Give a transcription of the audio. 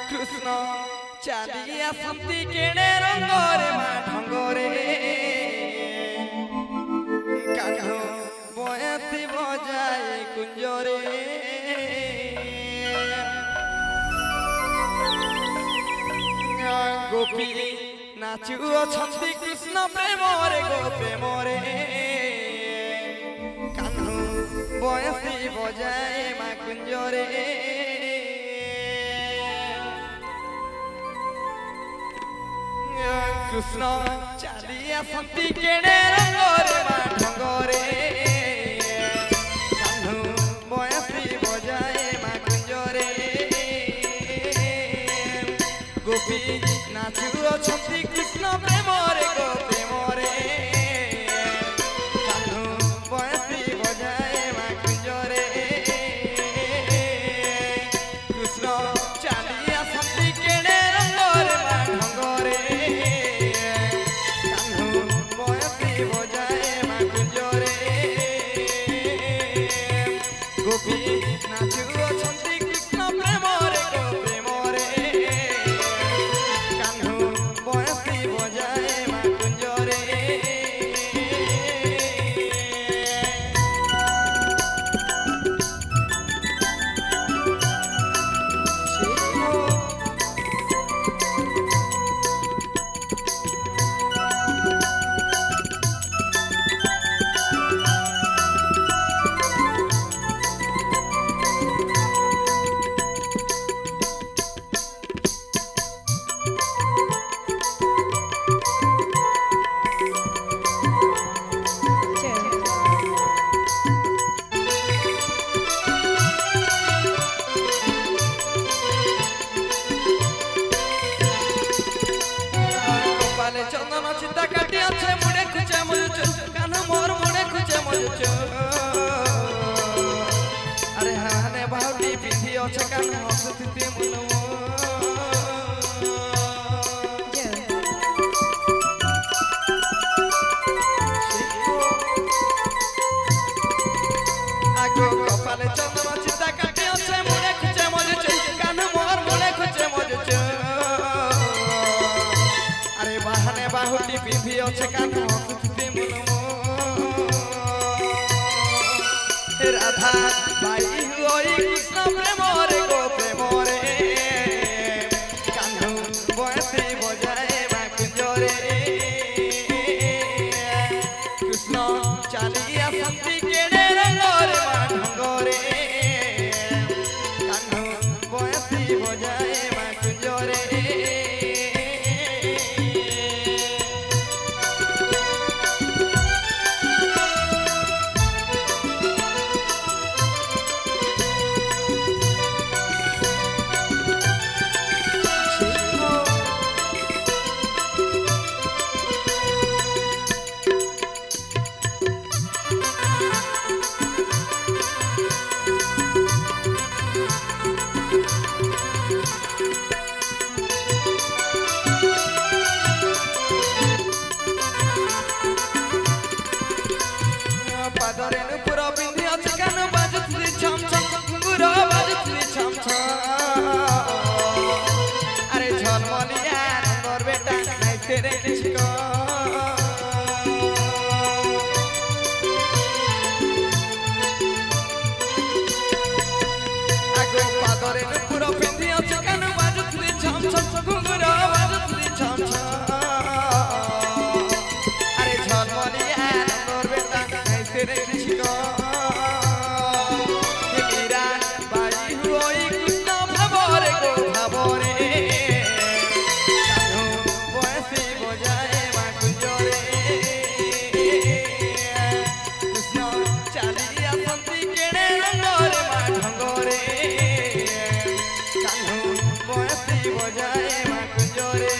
कृष्ण चालिया संती केणे रंगरे मा ढंगरे कान्हो बयसी बजाए कुंजरे गोपी नाचु अछंती कृष्ण प्रेमरे गो प्रेमरे कान्हो बयसी बजाए मा कुंजरे कृष्ण चालिया संती केणे रंगरे मा ढंगरे कान्हो बयसी बजाए मा कुंजरे गोपी नाचु अछंती कृष्ण प्रेमरे गो प्रेमरे कान्हो बयसी बजाए मा कुंजरे कृष्ण चालिया संती केणे रंगरे मा ढंगरे गोपी नाचु अछंती कृष्ण प्रेमरे गो प्रेमरे कान्हो बयसी बजाए मा कुंजरे चंदन चिता काटी अच्छे मुड़े खुचे मुझे कान्हा मोर मुड़े खुचे मुझे अरे हाने बाहुटी पिंधी अच्छे कान्हा हसती मुनो आगो कपाले चंदन चिता काटी अच्छे मुड़े खुचे मुझे कान्हा मोर मुड़े खुचे मुझे बाहने बाहुटी पिंधी अच्छे कान्हो हसती मुनो राधा बाई हुई कृष्ण प्रेमरे गो प्रेमरे कान्हो बयसी बजाए मा कुंजरे कृष्ण चालिया संती केणे रंगरे मा ढंगरे कान्हो बयसी बजाए मा कुंजरे पादरे नुपुर पिंधी अच्छे कान्हो बाजुथली छम छम घुंगुर बाजुथली छम छम अरे झलमलिया नंबर बेटा नाइ तेरे किसको आगो पादरे नुपुर पिंधी अच्छे कान्हो बाजुथली छम छम घुंगुर बाजुथली छम छम अरे झलमलिया नंबर बेटा तेरे कृष्ण मीरा बाई हुई कृष्ण भावरे गो भावरे कान्हो बयसी बजाए मा कुंजरे कृष्ण चालिया संती केणे रंगरे मा ढंगरे कान्हो बयसी बजाए मा कुंजरे